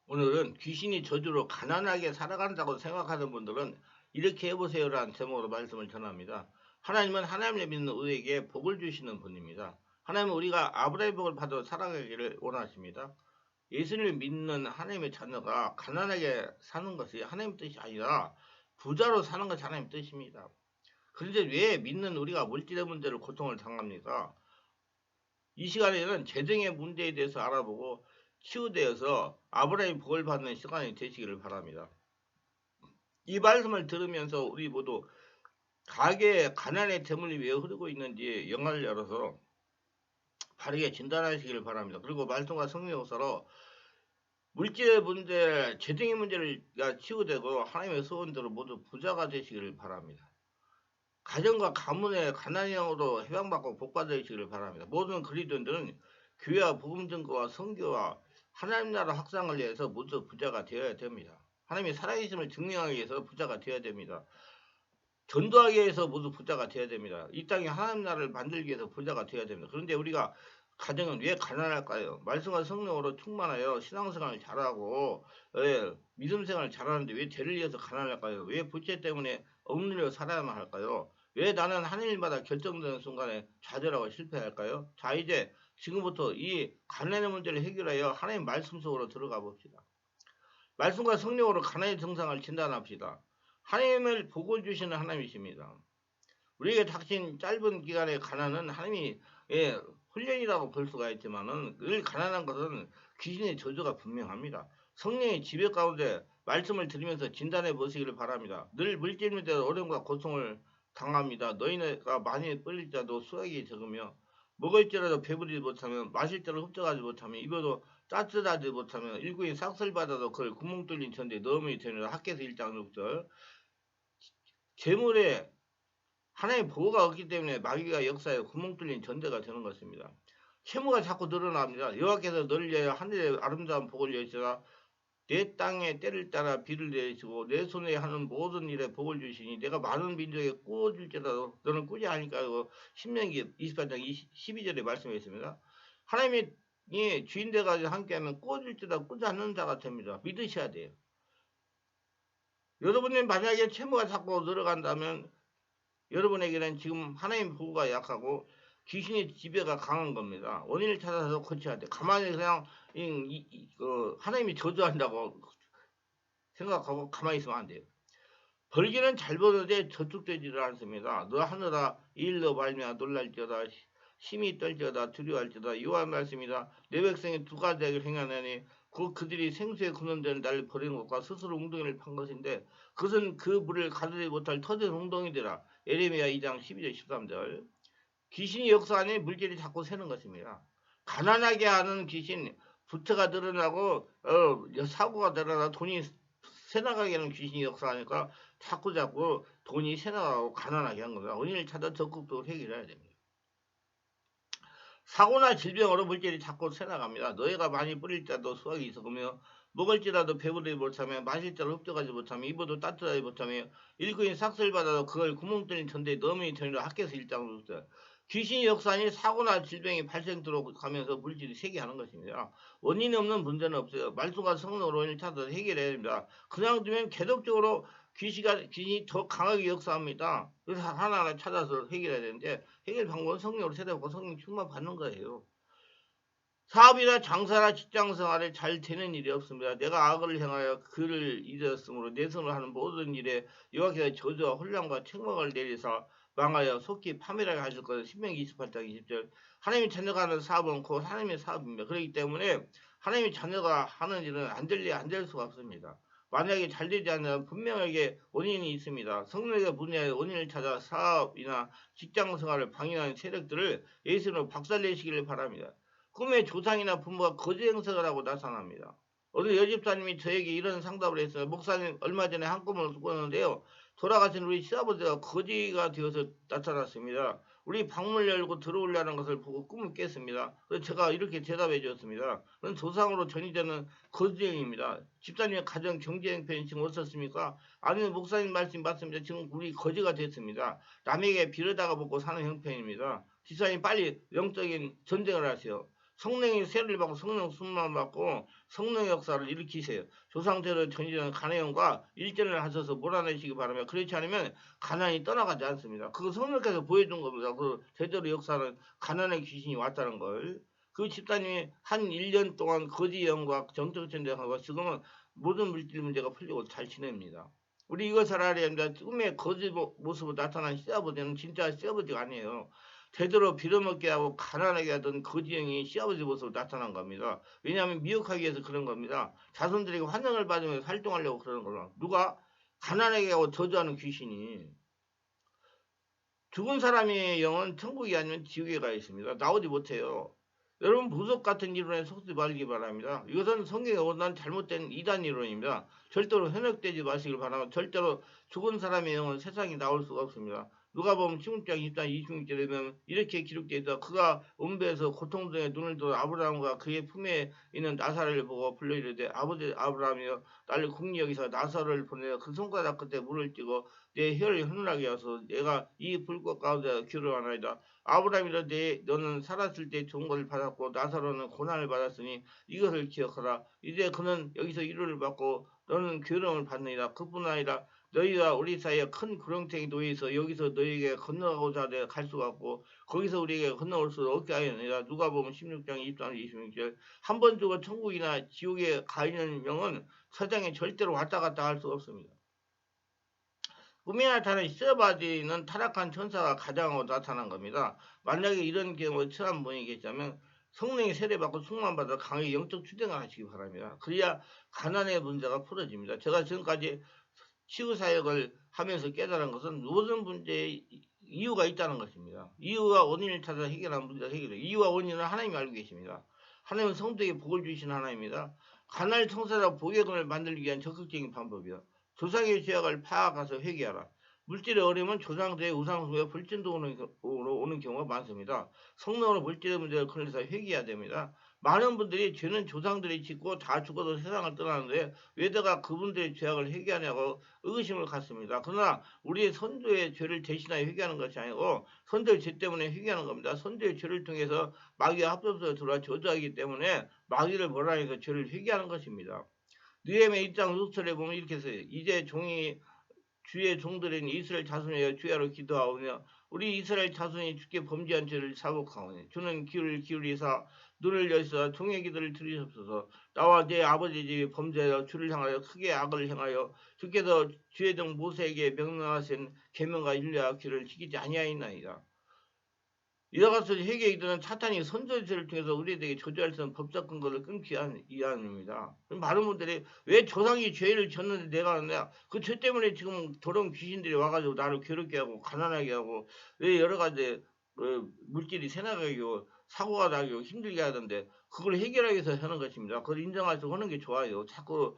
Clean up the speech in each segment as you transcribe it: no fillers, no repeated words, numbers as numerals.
오늘은 귀신이 저주로 가난하게 살아간다고 생각하는 분들은 이렇게 해보세요라는 제목으로 말씀을 전합니다. 하나님은 하나님을 믿는 우리에게 복을 주시는 분입니다. 하나님은 우리가 아브라함의 복을 받아 살아가기를 원하십니다. 예수님을 믿는 하나님의 자녀가 가난하게 사는 것이 하나님 뜻이 아니라 부자로 사는 것이 하나님 뜻입니다. 그런데 왜 믿는 우리가 물질의 문제로 고통을 당합니까? 이 시간에는 재정의 문제에 대해서 알아보고 치유되어서 아브라함의 복을 받는 시간이 되시기를 바랍니다. 이 말씀을 들으면서 우리 모두 가게에 가난의 재물이 왜 흐르고 있는지 영화를 열어서 바르게 진단하시기를 바랍니다. 그리고 말씀과 성령 역사로 물질의 문제, 재정의 문제가 치유되고 하나님의 소원대로 모두 부자가 되시기를 바랍니다. 가정과 가문의 가난의 영으로 해방받고 복받으시기를 바랍니다. 모든 그리스도인들은 교회와 복음 증거와 선교와 하나님 나라 확장을 위해서 모두 부자가 되어야 됩니다. 하나님이 살아계심을 증명하기 위해서 부자가 되어야 됩니다. 전도하기 위해서 모두 부자가 되어야 됩니다. 이 땅에 하나님 나라를 만들기 위해서 부자가 되어야 됩니다. 그런데 우리가 가정은 왜 가난할까요? 말씀과 성령으로 충만하여 신앙생활을 잘하고 믿음 생활을 잘하는데 왜 죄를 위해서 가난할까요? 왜 부채 때문에 억눌려 살아야만 할까요? 왜 나는 하는 일마다 결정되는 순간에 좌절하고 실패할까요? 자, 이제 지금부터 이 가난의 문제를 해결하여 하나님 말씀 속으로 들어가 봅시다. 말씀과 성령으로 가난의 증상을 진단합시다. 하나님을 복을 주시는 하나님이십니다. 우리에게 닥친 짧은 기간의 가난은 하나님이 훈련이라고 볼 수가 있지만은 늘 가난한 것은 귀신의 저주가 분명합니다. 성령의 지배 가운데 말씀을 들으면서 진단해 보시기를 바랍니다. 늘 물질 문제로 어려움과 고통을 당합니다. 너희가 많이 뿔릴자도 수확이 적으며 먹을지라도 배부르지 못하면 마실 때로 흡족하지 못하면 입어도 따뜻하지 못하면 일구인 싹쓸 받아도 그걸 구멍 뚫린 천대에 넣음이 되느라 학개서 1장 6절. 재물에 하나님의 보호가 없기 때문에 마귀가 역사에 구멍 뚫린 전대가 되는 것입니다. 채무가 자꾸 늘어납니다. 여호와께서 너를 위하여 하늘의 아름다운 복을 여시라. 내 땅에 때를 따라 비를 내리시고 내 손에 하는 모든 일에 복을 주시니 내가 많은 민족에 꾸어줄지라도 너는 꾸지 아니까요. 신명기 28장 12절에 말씀해 있습니다. 하나님이 주인 돼가지고 함께하면 꾸어줄지라도 꾸지 않는 자가 됩니다. 믿으셔야 돼요. 여러분이 만약에 채무가 자꾸 늘어간다면 여러분에게는 지금 하나님 보호가 약하고 귀신의 지배가 강한 겁니다. 원인을 찾아서 고쳐야 돼. 가만히 그냥 하나님이 저주한다고 생각하고 가만히 있으면 안 돼요. 벌기는 잘 버는데 저축되지를 않습니다. 너 하느라 일로 말미암아 놀랄지어다 심히 떨지어다 두려워할지어다 요한 말씀이다. 내 백성이 두 가지를 행하느니 그들이 생수에 굳는 데는 나를 버리는 것과 스스로 웅덩이를 판 것인데 그것은 그 물을 가두지 못할 터진 웅덩이되라. 예레미야 2장 12절 13절. 귀신이 역사하니 물질이 자꾸 새는 것입니다. 가난하게 하는 귀신, 부채가 늘어나고 사고가 늘어나 돈이 새나가게 하는 귀신이 역사하니까 자꾸 돈이 새나가고 가난하게 한 겁니다. 원인을 찾아 적극적으로 해결해야 됩니다. 사고나 질병으로 물질이 자꾸 새나갑니다. 너희가 많이 뿌릴 때도 수확이 있었으며 먹을지라도 배부르지 못하며 마실 때로 흡족하지 못하며 입어도 따뜻하지 못하며 일꾼이 삭슬 받아도 그걸 구멍 뚫린 천대에 넣음이 되느라 학교에서 1장 6절. 귀신이 역사하니 사고나 질병이 발생토록 하면서 물질이 새게 하는 것입니다. 원인이 없는 문제는 없어요. 말씀과 성령으로 원인을 찾아서 해결해야 됩니다. 그냥 두면 계속적으로 귀신이 더 강하게 역사합니다. 그래서 하나하나 찾아서 해결해야 되는데 해결 방법은 성령으로 찾아보고 성령 충만 받는 거예요. 사업이나 장사나 직장생활에 잘 되는 일이 없습니다. 내가 악을 행하여 그를 잊었으므로 내 손으로 하는 모든 일에 여호와께서 저주와 혼란과 책망을 내리사 망하여 속히 파멸하게 하실 것을 신명기 28장 20절. 하나님의 자녀가 하는 사업은 곧 하나님의 사업입니다. 그렇기 때문에 하나님의 자녀가 하는 일은 안 될 수가 없습니다. 만약에 잘 되지 않으면 분명하게 원인이 있습니다. 성령의 분야의 원인을 찾아 사업이나 직장생활을 방해하는 세력들을 예수로 박살내시기를 바랍니다. 꿈의 조상이나 부모가 거짓 행색을 하고 나타납니다. 어느 여집사님이 저에게 이런 상담을 했어요. 목사님 얼마 전에 한 꿈을 꿨는데요. 돌아가신 우리 시아버지가 거지가 되어서 나타났습니다. 우리 방문을 열고 들어오려는 것을 보고 꿈을 깼습니다. 그래서 제가 이렇게 대답해 주었습니다. 그건 조상으로 전이되는 거지행입니다. 집사님의 가정 경제 형편이 지금 어떻습니까? 아니면 목사님 말씀 맞습니다. 지금 우리 거지가 됐습니다. 남에게 빌어다가 먹고 사는 형편입니다. 집사님 빨리 영적인 전쟁을 하세요. 성령의 세를 받고 성령 숨만 받고 성령의 역사를 일으키세요. 조상대로 전지는 가나안과 일전을 하셔서 몰아내시기 바랍니다. 그렇지 않으면 가나안이 떠나가지 않습니다. 그거 성령께서 보여준 겁니다. 그 제대로 역사는 가나안의 귀신이 왔다는 걸. 그 집사님이 한 1년 동안 거지 영과 정적전쟁하고 지금은 모든 물질 문제가 풀리고 잘 지냅니다. 우리 이것을 알아야 합니다. 꿈의 거짓 모습으로 나타난 시아버지는 진짜 시아버지가 아니에요. 제대로 빌어먹게 하고 가난하게 하던 거지 영이 시아버지 모습으로 나타난 겁니다. 왜냐하면 미혹하기 위해서 그런 겁니다. 자손들에게 환영을 받으면서 활동하려고 그러는 거라. 누가? 가난하게 하고 저주하는 귀신이. 죽은 사람의 영은 천국이 아니면 지옥에 가 있습니다. 나오지 못해요. 여러분 보석 같은 이론에 속지 말기 바랍니다. 이것은 성경에 온난 잘못된 이단 이론입니다. 절대로 현혹되지 마시길 바랍니다. 절대로 죽은 사람의 영은 세상에 나올 수가 없습니다. 누가복음 16장 24, 26절에 보면 이렇게 기록되어 있다. 그가 음배에서 고통중에 눈을 들어 아브라함과 그의 품에 있는 나사를 보고 불러 이르되 아버지 아브라함이여 나를 궁리 여기서 나사를 보내어 그 손가락 끝에 물을 띠고 내 혀를 흐르게 하소서. 내가 이 불꽃 가운데 기르하나이다. 아브라함이라 너는 살았을 때 좋은 것을 받았고 나사로는 고난을 받았으니 이것을 기억하라. 이제 그는 여기서 위로를 받고 너는 괴로움을 받느니라. 그뿐 아니라 너희와 우리 사이에 큰 구렁텅이 놓여 있어 여기서 너희에게 건너가고자 하되 갈 수가 없고 거기서 우리에게 건너올 수 없게 하였느니라. 누가복음 16장 23, 26절. 한 번 죽어 천국이나 지옥에 가 있는 영은 세상에 절대로 왔다 갔다 할 수 없습니다. 꿈에 나타난 시어바디는 타락한 천사가 가장하고 나타난 겁니다. 만약에 이런 경우에 처한 분이 계시다면 성령의 세례받고 충만받아 강하게 영적 추대을 하시기 바랍니다. 그래야 가난의 문제가 풀어집니다. 제가 지금까지 치유사역을 하면서 깨달은 것은 모든 문제에 이유가 있다는 것입니다. 이유와 원인을 찾아 해결하는 문제가 해결돼요. 이유와 원인은 하나님이 알고 계십니다. 하나님은 성도에게 복을 주시는 하나님입니다. 가난을 청산하고 복의금을 만들기 위한 적극적인 방법이요. 조상의 죄악을 파악해서 회개하라. 물질의 어려움은 조상들의 우상숭배 불진도로 오는 경우가 많습니다. 성령으로 물질의 문제를 걸려서 회개해야 됩니다. 많은 분들이 죄는 조상들이 짓고 다 죽어도 세상을 떠나는데 왜다가 그분들의 죄악을 회개하냐고 의구심을 갖습니다. 그러나 우리의 선조의 죄를 대신하여 회개하는 것이 아니고 선조의 죄 때문에 회개하는 겁니다. 선조의 죄를 통해서 마귀가 합법적으로 들어와 저주하기 때문에 마귀를 벌하면서 죄를 회개하는 것입니다. 느헤미야 1장 6절에 보면 이렇게 써요. 이제 종이 주의 종들인 이스라엘 자손이여 주야로 기도하오며 우리 이스라엘 자손이 주께 범죄한 죄를 사복하오니 주는 귀를 기울이사 눈을 여시사 종의 기도를 들으셨소서. 나와 내 아버지 집이 범죄하여 주를 향하여 크게 악을 행하여 주께서 주의 종 모세에게 명령하신 계명과 윤례와 귀를 지키지 아니하였나이다. 이와 같이 회개에 이르는 사탄이 선전죄를 통해서 우리에게 저주할 수 있는 법적 근거를 끊기 위함입니다. 많은 분들이 왜 조상이 죄를 졌는데 내가 하느냐? 그 죄 때문에 지금 더러운 귀신들이 와가지고 나를 괴롭게 하고 가난하게 하고 왜 여러 가지 물질이 새나가게 하고 사고가 나게 하고 힘들게 하던데 그걸 해결하기 위해서 하는 것입니다. 그걸 인정해서 하는 게 좋아요. 자꾸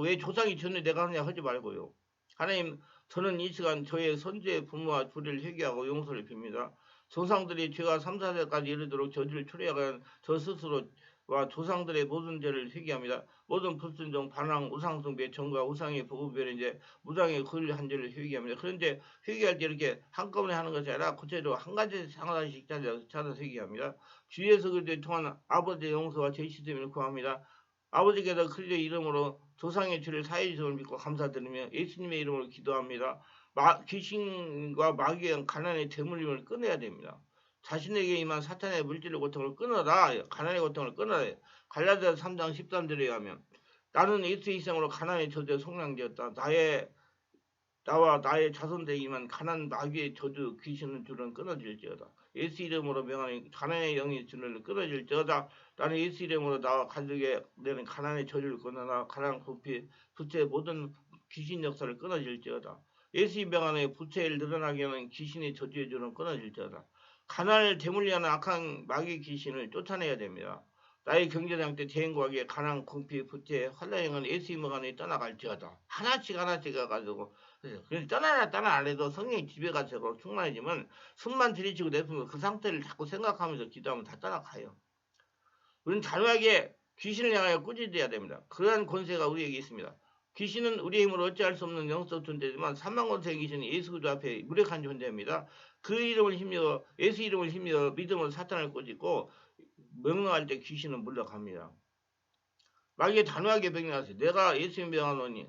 왜 조상이 졌는데 내가 하느냐 하지 말고요. 하나님 저는 이 시간 저의 선주의 부모와 주를 회개하고 용서를 빕니다. 조상들이 죄가 3, 4세까지 이르도록 저주를 초래하건 저 스스로와 조상들의 모든 죄를 회개합니다. 모든 불순종, 반항, 우상숭배, 정과 우상의 보급별인제 무당의 그한 죄를 회개합니다. 그런데 회개할 때 이렇게 한꺼번에 하는 것이 아니라 구체적으로 한 가지 하나씩 찾아서 회개합니다. 주 예수 그리스도를 통한 아버지의 용서와 죄 씻음을 구합니다. 아버지께서 그리스도의 이름으로 조상의 죄를 사해 주심을 믿고 감사드리며 예수님의 이름으로 기도합니다. 귀신과 마귀의 가난의 대물림을 끊어야 됩니다. 자신에게 임한 사탄의 물질의 고통을 끊어라. 가난의 고통을 끊어라. 갈라디아서 3장 13절에 의하면 나는 예수의 희생으로 가난의 저주에 속량되었다. 나와 나의 자손들에게 임한 가난 마귀의 저주 귀신의 줄은 끊어질지어다. 예수 이름으로 명하는 가난의 영의 줄을 끊어질지어다. 나는 예수 이름으로 나와 가족에 내는 가난의 저주를 끊어라. 가난 부패 부채의 모든 귀신 역사를 끊어질지어다. 예수의 명안에 부채를 늘어나게 하는 귀신의 저주의 줄은 끊어질지어다. 가난을 대물리하는 악한 마귀 귀신을 쫓아내야 됩니다. 나의 경제장 때 대행과하게 가난, 궁피, 부채, 환란행은 예수의 명안에 떠나갈지어다. 하나씩 가가지고 그래서 떠나라 안 해도 성령이 집에 가서 충만해지면 숨만 들이치고 내뿜으면 그 상태를 자꾸 생각하면서 기도하면 다 떠나가요. 우리는 단호하게 귀신을 향하여 꾸짖어야 됩니다. 그러한 권세가 우리에게 있습니다. 귀신은 우리의 힘으로 어찌할 수 없는 영적 존재지만 삼만권세의 귀신은 예수 그리스도 앞에 무력한 존재입니다. 그 이름을 힘입어 예수 이름을 힘입어 믿음으로 사탄을 꾸짖고 명령할 때 귀신은 물러갑니다. 만약에 단호하게 명령하세요. 내가 예수님 명하노니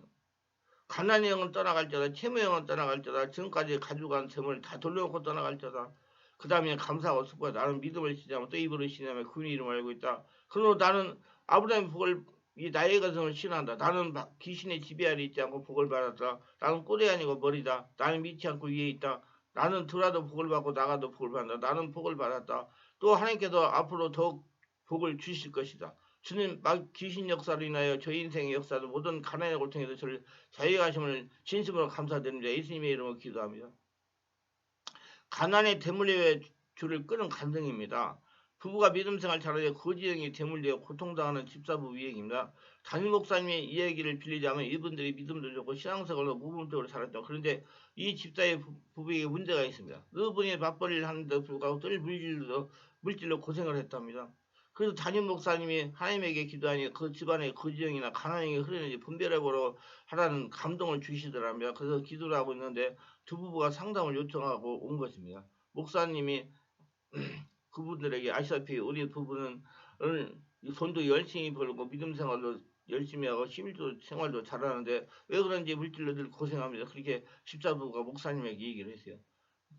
가난의 영은 떠나갈지어다, 채무의 영은 떠나갈지어다, 지금까지 가져간 재물을 다 돌려놓고 떠나갈지어다. 그 다음에 감사하고 슬퍼 나는 믿음을 시작하면 또 입으로 시작하면 그분의 이름을 알고 있다. 그러므로 나는 아브라함의 복을 이 나의 가정을 신한다. 나는 귀신의 지배 아래 있지 않고 복을 받았다. 나는 꼴이 아니고 머리다. 나는 믿지 않고 위에 있다. 나는 들어도 복을 받고 나가도 복을 받는다. 나는 복을 받았다. 또 하나님께서 앞으로 더욱 복을 주실 것이다. 주님 막 귀신 역사로 인하여 저희 인생의 역사도 모든 가난의 고통에서 저를 자유하게 하심을 진심으로 감사드립니다. 예수님의 이름으로 기도합니다. 가난의 대물림의 줄을 끄는 간증입니다. 부부가 믿음생활 잘하여 거지형이 대물리어 고통당하는 집사부 위행입니다. 담임 목사님의 이야기를 빌리자면 이분들이 믿음도 좋고 신앙생활로 모범적으로 살았다. 그런데 이 집사의 부부에게 문제가 있습니다. 그분이 맞벌이를 하는데 불구하고 늘 물질로 고생을 했답니다. 그래서 담임 목사님이 하나님에게 기도하니 그 집안에 거지형이나 가난형이 흐르는지 분별해보러 하라는 감동을 주시더랍니다. 그래서 기도를 하고 있는데 두 부부가 상담을 요청하고 온 것입니다. 목사님이 그분들에게 아시다시피 우리 부부는 돈도 열심히 벌고 믿음 생활도 열심히 하고 11조 생활도 잘하는데 왜 그런지 물질로 늘 고생합니다. 그렇게 집사부가 목사님에게 얘기를 했어요.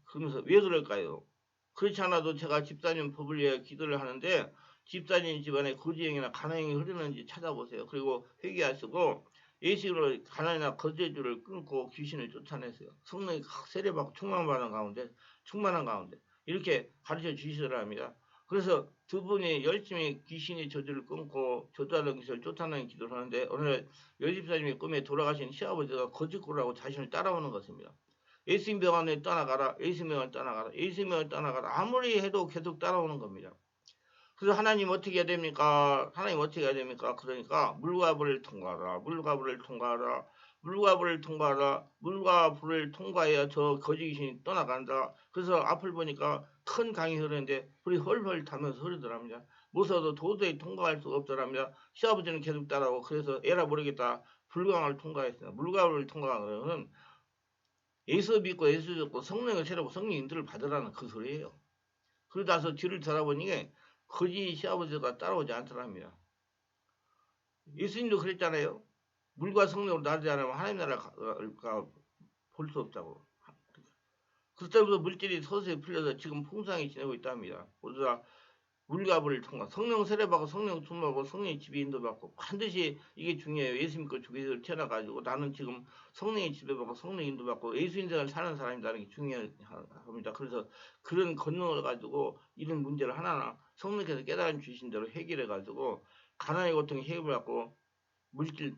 그러면서 왜 그럴까요? 그렇지 않아도 제가 집사님 법을 위해 기도를 하는데 집사님 집안에 거지형이나 가난형이 흐르는지 찾아보세요. 그리고 회개하시고 예식으로 가난이나 거제주를 끊고 귀신을 쫓아냈어요. 성령이 확 세례받고 충만한 가운데 이렇게 가르쳐 주시더라 합니다. 그래서 두 분이 열심히 귀신의 저주를 끊고 저주하던 귀신을 쫓아내는 기도를 하는데 오늘 여집사님의 꿈에 돌아가신 시아버지가 거짓골하고 자신을 따라오는 것입니다. 예수님 병원에 떠나가라, 예수님 병원에 떠나가라, 예수님 병원에 떠나가라. 아무리 해도 계속 따라오는 겁니다. 그래서 하나님 어떻게 해야 됩니까? 하나님 어떻게 해야 됩니까? 그러니까 물과 불을 통과하라, 물과 불을 통과하라, 물과 불을 통과하라, 물과 불을 통과해야 저 거지 귀신이 떠나간다. 그래서 앞을 보니까 큰 강이 흐르는데 불이 헐헐 타면서 흐르더랍니다. 무서워도 도저히 통과할 수가 없더랍니다. 시아버지는 계속 따라오고 그래서 에라 모르겠다. 불강을 통과했어요. 물과 불을 통과하는 것은 예수 믿고 예수 듣고 성령을 새로고 성령 인도를 받으라는 그 소리예요. 그러다 나서 뒤를 돌아보니 거지 시아버지가 따라오지 않더랍니다. 예수님도 그랬잖아요. 물과 성령으로 나르지 않으면 하나님 나라가 볼 수 없다고. 그때부터 물질이 서서히 풀려서 지금 풍성하게 지내고 있답니다. 모두 다 물과 불을 통과 성령 세례받고 성령 충만하고 성령의 지배 인도받고 반드시 이게 중요해요. 예수 믿고 주기를 태어나가지고 나는 지금 성령의 지배받고 성령 인도받고 예수 인생을 사는 사람이라는 게 중요합니다. 그래서 그런 권능을 가지고 이런 문제를 하나하나 성령께서 깨달음 주신 대로 해결해가지고 가난의 고통에 해결받고 물질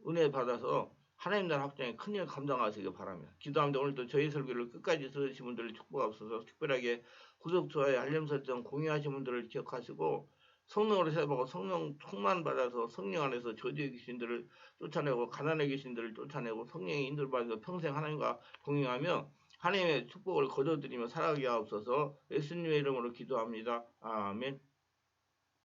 은혜 받아서 하나님 나라 확장에 큰일 감당하시기 바랍니다. 기도합니다. 오늘도 저희 설교를 끝까지 들으신 분들을 축복하옵소서. 특별하게 구독, 좋아요, 알림 설정, 공유하신 분들을 기억하시고 성령으로 세워보고 성령 충만 받아서 성령 안에서 저주의 귀신들을 쫓아내고 가난의 귀신들을 쫓아내고 성령의 인도를 받아서 평생 하나님과 동행하며 하나님의 축복을 거둬들이며 살아가게 하옵소서. 예수님의 이름으로 기도합니다. 아멘.